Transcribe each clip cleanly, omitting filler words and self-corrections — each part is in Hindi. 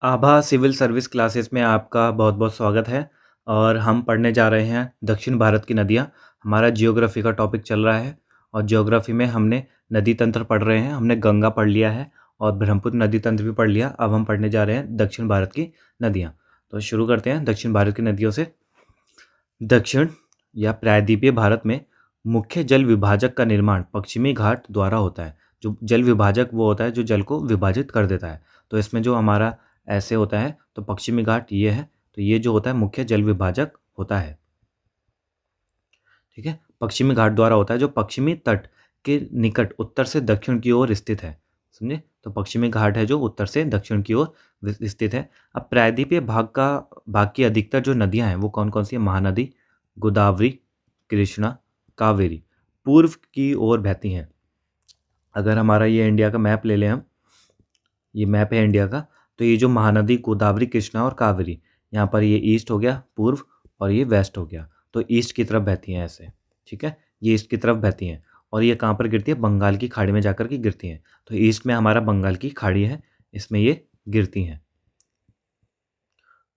आभा सिविल सर्विस क्लासेस में आपका बहुत-बहुत स्वागत है और हम पढ़ने जा रहे हैं दक्षिण भारत की नदियाँ। हमारा जियोग्राफ़ी का टॉपिक चल रहा है और जियोग्राफ़ी में हमने नदी तंत्र पढ़ रहे हैं। हमने गंगा पढ़ लिया है और ब्रह्मपुत्र नदी तंत्र भी पढ़ लिया। अब हम पढ़ने जा रहे हैं दक्षिण भारत की नदियाँ। तो शुरू करते हैं दक्षिण भारत की नदियों से। दक्षिण या प्रायद्वीपीय भारत में मुख्य जल विभाजक का निर्माण पश्चिमी घाट द्वारा होता है। जो जल विभाजक वो होता है जो जल को विभाजित कर देता है। तो इसमें जो हमारा ऐसे होता है तो पश्चिमी घाट ये है, तो ये जो होता है मुख्य जल विभाजक होता है। ठीक है, पश्चिमी घाट द्वारा होता है जो पश्चिमी तट के निकट उत्तर से दक्षिण की ओर स्थित है। समझे? तो पश्चिमी घाट है जो उत्तर से दक्षिण की ओर स्थित है। अब प्रायद्वीपीय भाग की अधिकतर जो नदियां हैं वो कौन कौन सी है? महानदी, गोदावरी, कृष्णा, कावेरी पूर्व की ओर बहती हैं। अगर हमारा ये इंडिया का मैप ले लें हम, ये मैप है इंडिया का, तो ये जो महानदी गोदावरी, कृष्णा और कावेरी, यहाँ पर ये ईस्ट हो गया पूर्व और ये वेस्ट हो गया। तो ईस्ट की तरफ बहती हैं ऐसे। ठीक है, ये ईस्ट की तरफ बहती हैं और ये कहाँ पर गिरती है? बंगाल की खाड़ी में जाकर के गिरती हैं। तो ईस्ट में हमारा बंगाल की खाड़ी है, इसमें ये गिरती हैं।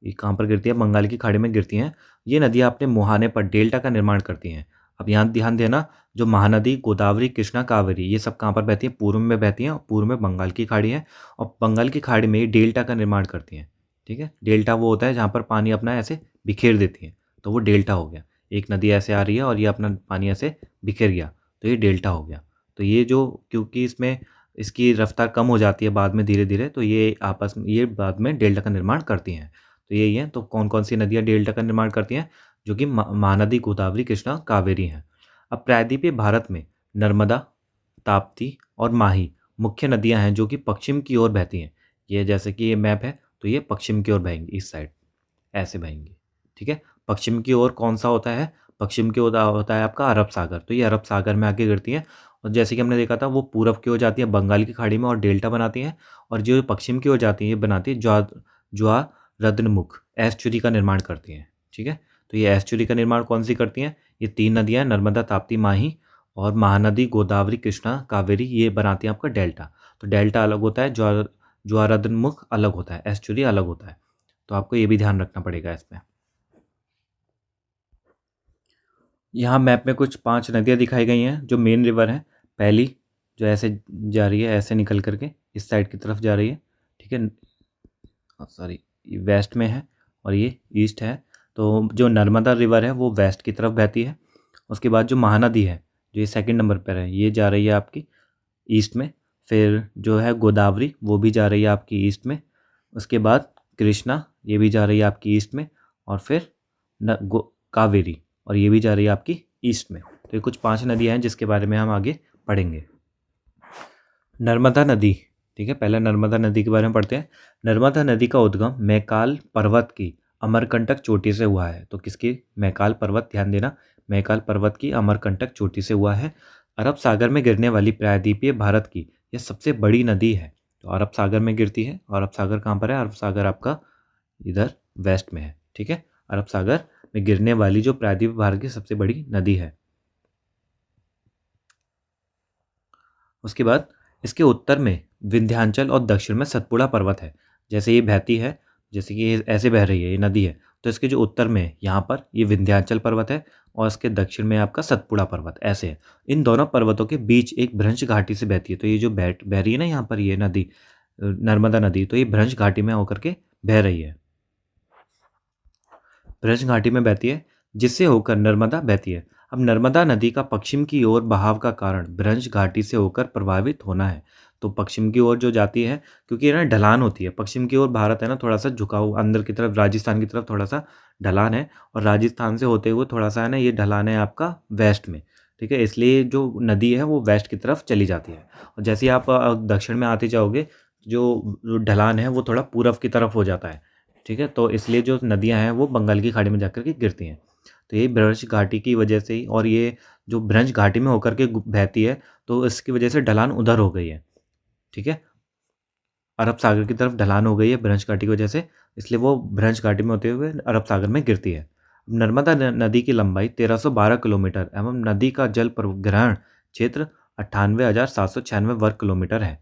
ये कहाँ पर गिरती है? बंगाल की खाड़ी में गिरती हैं। ये नदियाँ अपने मुहाने पर डेल्टा का निर्माण करती हैं। अब यहाँ ध्यान देना, जो महानदी गोदावरी, कृष्णा, कावेरी ये सब कहाँ पर बहती हैं? पूर्व में बहती हैं और पूर्व में बंगाल की खाड़ी है और बंगाल की खाड़ी में ये डेल्टा का निर्माण करती हैं। ठीक है, डेल्टा वो होता है जहाँ पर पानी अपना ऐसे बिखेर देती है, तो वो डेल्टा हो गया। एक नदी ऐसे आ रही है और ये अपना पानी ऐसे बिखेर गया, तो ये डेल्टा हो गया। तो ये जो, क्योंकि इसमें इसकी रफ्तार कम हो जाती है बाद में धीरे धीरे, तो ये आपस में ये बाद में डेल्टा का निर्माण करती हैं। तो यही है। तो कौन कौन सी नदियाँ डेल्टा का निर्माण करती हैं? जो कि महानदी गोदावरी, कृष्णा, कावेरी हैं। अब प्रायद्वीपीय भारत में नर्मदा, ताप्ती और माही मुख्य नदियां हैं जो कि पश्चिम की ओर बहती हैं। ये जैसे कि ये मैप है, तो ये पश्चिम की ओर बहेंगी, इस साइड ऐसे बहेंगी। ठीक है, पश्चिम की ओर कौन सा होता है? पश्चिम की ओर होता है आपका अरब सागर। तो ये अरब सागर में आके गिरती है और जैसे कि हमने देखा था वो पूरब की ओर जाती है बंगाल की खाड़ी में और डेल्टा बनाती हैं, और जो पश्चिम की ओर जाती है ये बनाती है ज्वार रत्नमुख एस्चुरी का निर्माण करती हैं। ठीक है, तो ये एस्चुरी का निर्माण कौन सी करती हैं? ये तीन नदियां नर्मदा, ताप्ती, माही और महानदी गोदावरी, कृष्णा, कावेरी, ये बनाती हैं आपका डेल्टा। तो डेल्टा अलग होता है, ज्वाररत्नमुख अलग होता है, एस्चुरी अलग होता है। तो आपको ये भी ध्यान रखना पड़ेगा इसमें। यहाँ मैप में कुछ 5 नदियाँ दिखाई गई हैं जो मेन रिवर हैं। पहली जो ऐसे जा रही है, ऐसे निकल करके इस साइड की तरफ जा रही है। ठीक है, सॉरी, ये वेस्ट में है और ये ईस्ट है। तो जो नर्मदा रिवर है वो वेस्ट की तरफ बहती है। उसके बाद जो महानदी है, जो ये सेकंड नंबर पर है, ये जा रही है आपकी ईस्ट में। फिर जो है गोदावरी, वो भी जा रही है आपकी ईस्ट में। उसके बाद कृष्णा, ये भी जा रही है आपकी ईस्ट में। और फिर कावेरी, और ये भी जा रही है आपकी ईस्ट में। तो ये कुछ 5 नदियाँ हैं जिसके बारे में हम आगे पढ़ेंगे। नर्मदा नदी, ठीक है, पहले नर्मदा नदी के बारे में पढ़ते हैं। नर्मदा नदी का उद्गम मैकाल पर्वत की अमरकंटक चोटी से हुआ है। तो किसकी? मैकाल पर्वत, ध्यान देना, मैकाल पर्वत की अमरकंटक चोटी से हुआ है। अरब सागर में गिरने वाली प्रायद्वीपीय भारत की यह सबसे बड़ी नदी है। तो अरब सागर में गिरती है। और अरब सागर कहाँ पर है? अरब सागर आपका इधर वेस्ट में है। ठीक है, अरब सागर में गिरने वाली जो प्रायद्वीपीय भारत की सबसे बड़ी नदी है। उसके बाद इसके उत्तर में विंध्याचल और दक्षिण में सतपुड़ा पर्वत है। जैसे ये बहती है, जैसे कि ये ऐसे बह रही है, ये नदी है, तो इसके जो उत्तर में यहाँ पर ये विंध्याचल पर्वत है और इसके दक्षिण में आपका सतपुड़ा पर्वत ऐसे है। इन दोनों पर्वतों के बीच एक भ्रंश घाटी से बहती है। तो ये जो बह रही है ना यहाँ पर ये नदी, नर्मदा नदी, तो ये भ्रंश घाटी में होकर के बह रही है। ब्रज घाटी में बहती है जिससे होकर नर्मदा बहती है। अब नर्मदा नदी का पश्चिम की ओर बहाव का कारण ब्रज घाटी से होकर प्रभावित होना है। तो पश्चिम की ओर जो जाती है, क्योंकि ये ना ढलान होती है, पश्चिम की ओर भारत है ना थोड़ा सा झुकाव अंदर की तरफ, राजस्थान की तरफ थोड़ा सा ढलान है, और राजस्थान से होते हुए थोड़ा सा है ना ये ढलान है आपका वेस्ट में। ठीक है, इसलिए जो नदी है वो वेस्ट की तरफ चली जाती है। और जैसे ही आप दक्षिण में आते जाओगे, जो ढलान है वो थोड़ा पूरब की तरफ हो जाता है। ठीक है, तो इसलिए जो नदियाँ हैं वो बंगाल की खाड़ी में जाकर के गिरती हैं। तो ये ब्रज घाटी की वजह से ही, और ये जो ब्रज घाटी में होकर के बहती है, तो इसकी वजह से ढलान उधर हो गई है। ठीक है, अरब सागर की तरफ ढलान हो गई है ब्रज घाटी की वजह से, इसलिए वो ब्रज घाटी में होते हुए अरब सागर में गिरती है। नर्मदा नदी की लंबाई 1312 किलोमीटर एवं नदी का जल परिग्रहण क्षेत्र 98,796 वर्ग किलोमीटर है।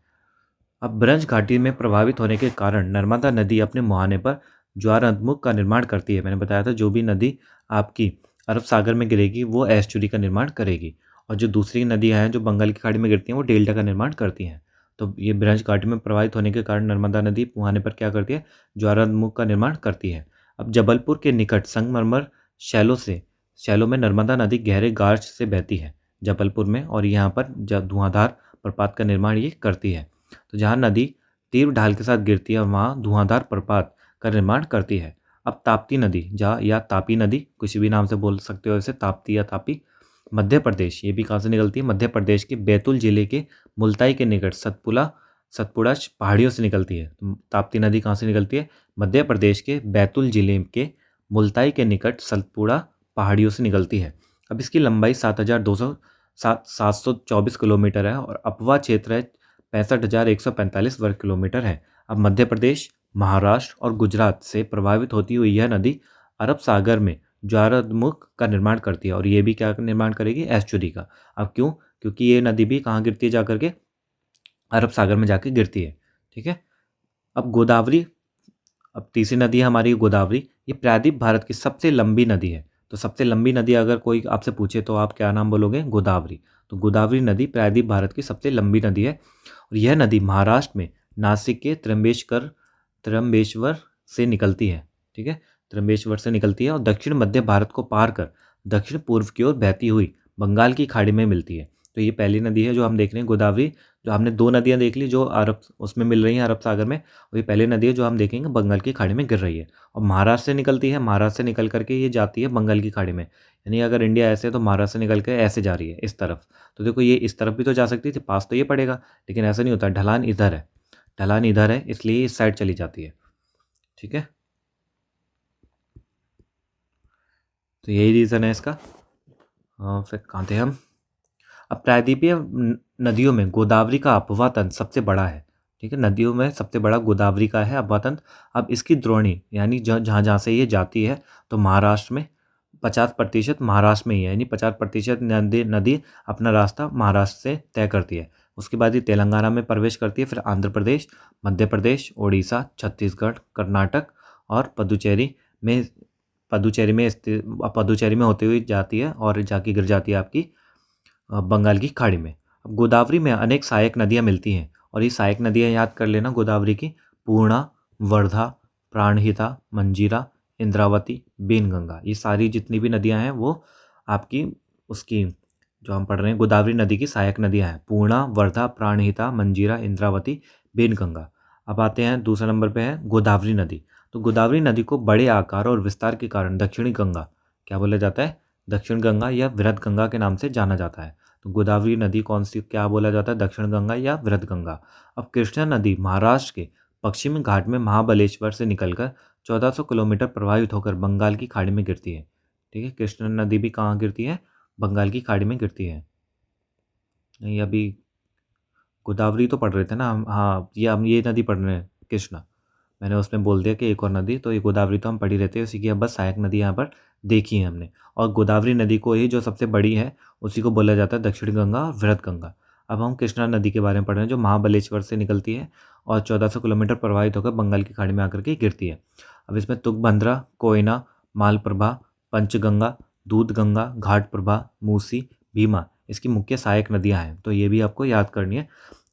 अब ब्रज घाटी में प्रभावित होने के कारण नर्मदा नदी अपने मुहाने पर ज्वारांतमुख का निर्माण करती है। मैंने बताया था जो भी नदी आपकी अरब सागर में गिरेगी वो एस्चुरी का निर्माण करेगी, और जो दूसरी नदियां हैं जो बंगाल की खाड़ी में गिरती हैं वो डेल्टा का निर्माण करती हैं। तो ये ब्रज घाटी में प्रभावित होने के कारण नर्मदा नदी मुहाने पर क्या करती है, ज्वारांतमुख का निर्माण करती है। अब जबलपुर के निकट संगमरमर शैलों में नर्मदा नदी गहरे गार्ज से बहती है जबलपुर में, और यहाँ पर धुआंधार प्रपात का निर्माण ये करती है। तो जहाँ नदी तीव्र ढाल के साथ गिरती है और वहाँ धुआंधार प्रपात का निर्माण करती है। अब ताप्ती नदी जहाँ, या तापी नदी, किसी भी नाम से बोल सकते हो इसे, ताप्ती या तापी, मध्य प्रदेश, ये भी कहाँ से निकलती है, मध्य प्रदेश के बैतूल जिले के मुल्ताई के निकट सतपुड़ा पहाड़ियों से निकलती है। तो ताप्ती नदी कहाँ से निकलती है, मध्य प्रदेश के बैतूल जिले के मुल्ताई के निकट सतपुड़ा पहाड़ियों से निकलती है। अब इसकी लंबाई 7,224 किलोमीटर है और अपवा क्षेत्र है 65,145 वर्ग किलोमीटर है। अब मध्य प्रदेश, महाराष्ट्र और गुजरात से प्रभावित होती हुई यह नदी अरब सागर में ज्वारामुख का निर्माण करती है, और ये भी क्या निर्माण करेगी, एस्चुरी का। अब क्यों, क्योंकि ये नदी भी कहाँ गिरती है, जाकर के अरब सागर में जाके गिरती है। ठीक है। अब गोदावरी, अब तीसरी नदी है हमारी गोदावरी। ये प्रायद्वीप भारत की सबसे लंबी नदी है। तो सबसे लंबी नदी अगर कोई आपसे पूछे तो आप क्या नाम बोलोगे, गोदावरी। तो गोदावरी नदी प्रायद्वीप भारत की सबसे लंबी नदी है, और यह नदी महाराष्ट्र में नासिक के त्र्यंबेश्वर से निकलती है। ठीक है, त्र्यंबेश्वर से निकलती है और दक्षिण मध्य भारत को पार कर दक्षिण पूर्व की ओर बहती हुई बंगाल की खाड़ी में मिलती है। तो ये पहली नदी है जो हम देख रहे हैं, गोदावरी। जो हमने दो नदियां देख ली जो अरब उसमें मिल रही हैं अरब सागर में, और ये पहली नदी है जो हम देखेंगे बंगाल की खाड़ी में गिर रही है और महाराष्ट्र से निकलती है। महाराष्ट्र से निकल करके ये जाती है बंगाल की खाड़ी में, यानी अगर इंडिया ऐसे है तो महाराष्ट्र से निकल के ऐसे जा रही है इस तरफ। तो देखो ये इस तरफ भी तो जा सकती थी, पास तो ये पड़ेगा, लेकिन ऐसा नहीं होता, ढलान इधर है, ढलान इधर है, इसलिए इस साइड चली जाती है। ठीक है, तो यही रीज़न है इसका। फिर कहाँ थे हम। अब प्रायद्वीपीय नदियों में गोदावरी का अपवा तंत्र सबसे बड़ा है। ठीक है, नदियों में सबसे बड़ा गोदावरी का है अपवा तंत्र। अब इसकी द्रोणी यानी जहाँ जहाँ से ये जाती है, तो महाराष्ट्र में 50% महाराष्ट्र में ही है, यानी 50% नदी नदी अपना रास्ता महाराष्ट्र से तय करती है। उसके बाद ये तेलंगाना में प्रवेश करती है, फिर आंध्र प्रदेश, मध्य प्रदेश, उड़ीसा, छत्तीसगढ़, कर्नाटक और पदुचेरी में होते हुए जाती है और जाके गिर जाती है आपकी बंगाल की खाड़ी में। अब गोदावरी में अनेक सहायक नदियाँ मिलती हैं, और ये सहायक नदियाँ याद कर लेना गोदावरी की, पूर्णा, वर्धा, प्राणहिता, मंजीरा, इंद्रावती, बेनगंगा। ये सारी जितनी भी नदियाँ हैं वो आपकी उसकी जो हम पढ़ रहे हैं गोदावरी नदी की सहायक नदियाँ हैं, पूर्णा, वर्धा, प्राणहिता, मंजीरा, इंद्रावती, बेनगंगा। अब आते हैं दूसरे नंबर पे है गोदावरी नदी। तो गोदावरी नदी को बड़े आकार और विस्तार के कारण दक्षिणी गंगा क्या बोला जाता है, दक्षिण गंगा या वृहद गंगा के नाम से जाना जाता है। तो गोदावरी नदी कौन सी क्या बोला जाता है, दक्षिण गंगा या वृहद गंगा। अब कृष्णा नदी महाराष्ट्र के पश्चिमी घाट में महाबलेश्वर से निकलकर 1400 किलोमीटर प्रवाहित होकर बंगाल की खाड़ी में गिरती है। ठीक है, कृष्णा नदी भी कहाँ गिरती है, बंगाल की खाड़ी में गिरती है। नहीं, अभी गोदावरी तो पढ़ रहे थे ना हम, हाँ ये हम ये नदी पढ़ रहे हैं कृष्णा। मैंने उसमें बोल दिया कि एक और नदी, तो ये गोदावरी तो हम पढ़ ही रहते हैं, उसी की अब बस सहायक नदी यहाँ पर देखी है हमने। और गोदावरी नदी को ही जो सबसे बड़ी है उसी को बोला जाता है दक्षिण गंगा और वृहद गंगा। अब हम कृष्णा नदी के बारे में पढ़ रहे हैं जो महाबलेश्वर से निकलती है और 1400 किलोमीटर प्रवाहित होकर बंगाल की खाड़ी में आकर के गिरती है। अब इसमें तुंगभद्रा, कोयना, मालप्रभा, पंचगंगा, दूधगंगा, घाटप्रभा, मूसी, भीमा इसकी मुख्य सहायक नदियाँ हैं, तो ये भी आपको याद करनी है।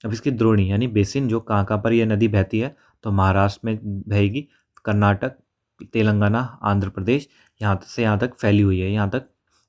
अब इसकी द्रोणी यानी बेसिन जो कहाँ पर ये नदी बहती है, तो महाराष्ट्र में बहेगी, कर्नाटक, तेलंगाना, आंध्र प्रदेश, यहाँ से यहाँ तक फैली हुई है, यहाँ तक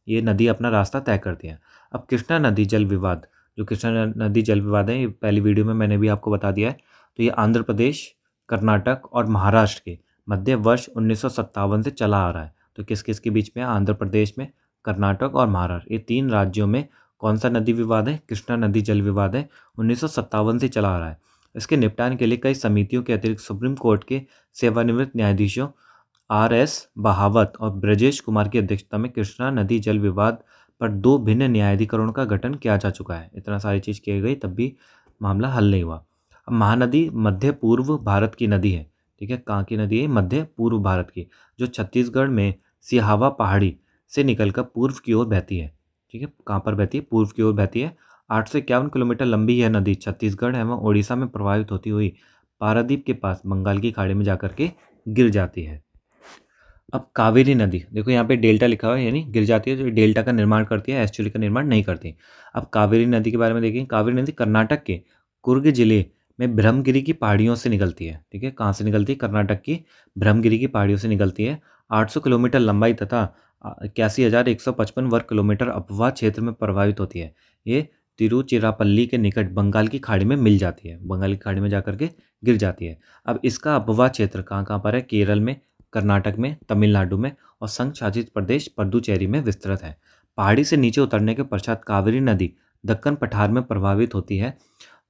ये नदी अपना रास्ता तय करती है। अब कृष्णा नदी जल विवाद, जो कृष्णा नदी जल विवाद है, ये पहली वीडियो में मैंने भी आपको बता दिया है। तो ये आंध्र प्रदेश, कर्नाटक और महाराष्ट्र के मध्य वर्ष 1957 से चला आ रहा है। तो किस किस के बीच में, आंध्र प्रदेश में, कर्नाटक और महाराष्ट्र, ये तीन राज्यों में कौन सा नदी विवाद है, कृष्णा नदी जल विवाद है, 1957 से चला आ रहा है। इसके निपटान के लिए कई समितियों के अतिरिक्त सुप्रीम कोर्ट के सेवानिवृत्त न्यायाधीशों RS बहावत और ब्रजेश कुमार की अध्यक्षता में कृष्णा नदी जल विवाद पर 2 भिन्न न्यायाधिकरणों का गठन किया जा चुका है। इतना सारी चीज़ की गई तब भी मामला हल नहीं हुआ। अब महानदी मध्य पूर्व भारत की नदी है। ठीक है, कहाँ की नदी है, मध्य पूर्व भारत की, जो छत्तीसगढ़ में सिहावा पहाड़ी से निकलकर पूर्व की ओर बहती है। ठीक है, कहाँ पर बहती है, पूर्व की ओर बहती है। 851 किलोमीटर लंबी यह नदी छत्तीसगढ़ एवं ओडिशा में प्रवाहित होती हुई पारादीप के पास बंगाल की खाड़ी में जाकर के गिर जाती है। अब कावेरी नदी, देखो यहाँ पे डेल्टा लिखा हुआ है, यानी गिर जाती है, जो डेल्टा का निर्माण करती है, एस्चुरी का निर्माण नहीं करती। अब कावेरी नदी के बारे में देखें। कावेरी नदी कर्नाटक के कुर्ग जिले में ब्रह्मगिरी की पहाड़ियों से निकलती है। ठीक है, कहाँ से निकलती है? कर्नाटक की ब्रह्मगिरी की पहाड़ियों से निकलती है। 800 किलोमीटर लंबाई तथा 81,155 वर्ग किलोमीटर अपवाह क्षेत्र में प्रवाहित होती है। ये तिरुचिरापल्ली के निकट बंगाल की खाड़ी में मिल जाती है, बंगाल की खाड़ी में जाकर के गिर जाती है। अब इसका अपवाह क्षेत्र कहाँ कहाँ पर है? केरल में, कर्नाटक में, तमिलनाडु में और संघ शासित प्रदेश पुडुचेरी में विस्तृत है। पहाड़ी से नीचे उतरने के पश्चात कावेरी नदी दक्कन पठार में प्रभावित होती है,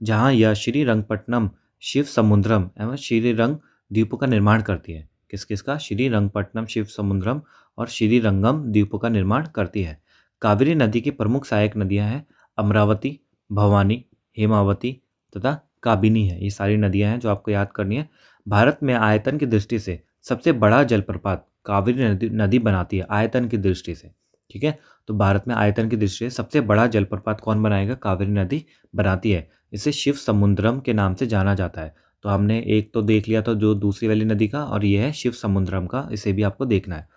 जहां यह श्रीरंगपट्टनम, शिव समुद्रम एवं श्रीरंग द्वीपों का निर्माण करती है। किस किस का? श्रीरंगपट्टनम, शिव समुद्रम और श्रीरंगम द्वीपों का निर्माण करती है। कावेरी नदी की प्रमुख सहायक नदियां हैं अमरावती, भवानी, हेमावती तथा काबिनी है। ये सारी नदियां हैं जो आपको याद करनी है। भारत में आयतन की दृष्टि से सबसे बड़ा जलप्रपात कावेरी नदी बनाती है, आयतन की दृष्टि से। ठीक है, तो भारत में आयतन की दृष्टि से सबसे बड़ा जलप्रपात कौन बनाएगा? कावेरी नदी बनाती है। इसे शिव समुद्रम के नाम से जाना जाता है। तो हमने एक तो देख लिया था जो दूसरी वाली नदी का, और ये है शिव समुद्रम का, इसे भी आपको देखना है।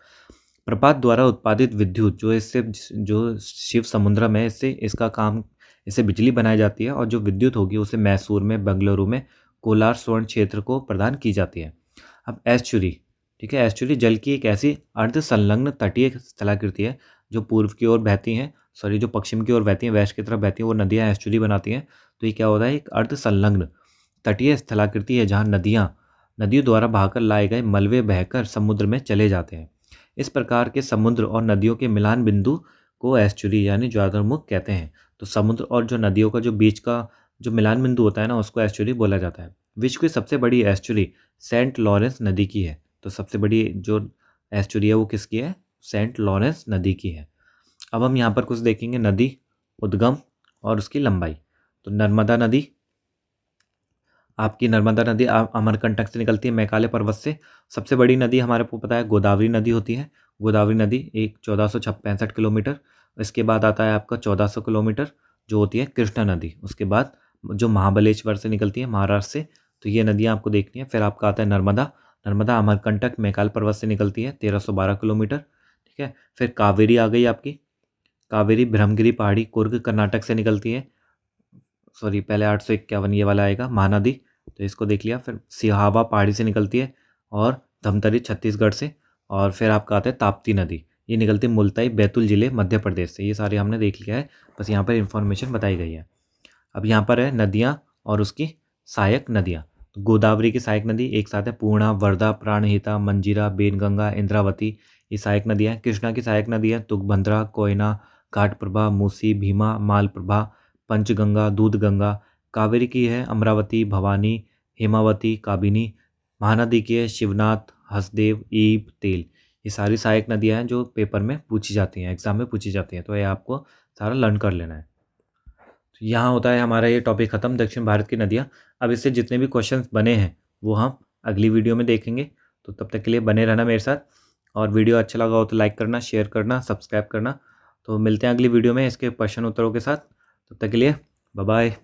प्रपात द्वारा उत्पादित विद्युत जो शिव समुद्रम है, इससे बिजली बनाई जाती है, और जो विद्युत होगी उसे मैसूर में, बेंगलुरु में कोलार स्वर्ण क्षेत्र को प्रदान की जाती है। अब एस्चुरी, ठीक है, एस्चुरी जल की एक ऐसी अर्ध संलग्न तटीय स्थलाकृति है जो पूर्व की ओर बहती हैं, जो पश्चिम की ओर बहती हैं, वेस्ट की तरफ बहती हैं, वो नदियाँ एस्चुरी बनाती हैं। तो ये क्या होता है? एक अर्ध संलग्न तटीय स्थलाकृति है जहाँ नदियों द्वारा बहाकर लाए गए मलबे बहकर समुद्र में चले जाते हैं। इस प्रकार के समुद्र और नदियों के मिलान बिंदु को एस्चुरी यानी ज्वालामुख कहते हैं। तो समुद्र और जो नदियों का जो बीच का जो मिलान बिंदु होता है ना, उसको एस्चुरी बोला जाता है। विश्व की सबसे बड़ी एस्चुरी सेंट लॉरेंस नदी की है। तो सबसे बड़ी जो एस्चुरी है वो किसकी है? सेंट लॉरेंस नदी की है। अब हम यहाँ पर कुछ देखेंगे नदी उद्गम और उसकी लंबाई। तो नर्मदा नदी, आपकी नर्मदा नदी अमरकंटक से निकलती है, मैकाले पर्वत से। सबसे बड़ी नदी हमारे को पता है गोदावरी नदी होती है। गोदावरी नदी एक 1465 किलोमीटर। इसके बाद आता है आपका 1400 किलोमीटर जो होती है कृष्णा नदी। उसके बाद जो महाबलेश्वर से निकलती है, महाराष्ट्र से। तो ये नदियाँ आपको देखनी है। फिर आपका आता है नर्मदा। नर्मदा अमरकंटक मैकाल पर्वत से निकलती है, 1312 किलोमीटर। ठीक है, फिर कावेरी आ गई आपकी। कावेरी ब्रह्मगिरी पहाड़ी कुर्ग कर्नाटक से निकलती है। पहले 851 ये वाला आएगा महानदी, तो इसको देख लिया। फिर सिहावा पहाड़ी से निकलती है और धमतरी छत्तीसगढ़ से। और फिर आपका आता है ताप्ती नदी, ये निकलती है मुल्ताई बैतूल जिले मध्य प्रदेश से। ये सारे हमने देख लिया है, बस यहाँ पर इन्फॉर्मेशन बताई गई है। अब यहाँ पर है नदियाँ और उसकी सहायक नदियाँ। तो गोदावरी की सहायक नदी एक साथ है पूर्णा, वर्धा, प्राणहिता, मंजीरा, बेनगंगा, इंद्रावती, ये सहायक नदियाँ हैं। कृष्णा की सहायक नदी है तुंगभद्रा, कोयना, घाटप्रभा, मूसी, भीमा, मालप्रभा, पंचगंगा, दूधगंगा। कावेरी की है अमरावती, भवानी, हेमावती, काबिनी। महानदी की है शिवनाथ, हसदेव, ईब, तेल। ये सारी सहायक नदियाँ हैं जो पेपर में पूछी जाती हैं, एग्जाम में पूछी जाती हैं। तो ये आपको सारा लर्न कर लेना है। तो यहाँ होता है हमारा ये टॉपिक ख़त्म, दक्षिण भारत की नदियाँ। अब इससे जितने भी क्वेश्चंस बने हैं वो हम अगली वीडियो में देखेंगे। तो तब तक के लिए बने रहना मेरे साथ, और वीडियो अच्छा लगा हो तो लाइक करना, शेयर करना, सब्सक्राइब करना। तो मिलते हैं अगली वीडियो में इसके प्रश्न उत्तरों के साथ। तब तक के लिए बाय बाय।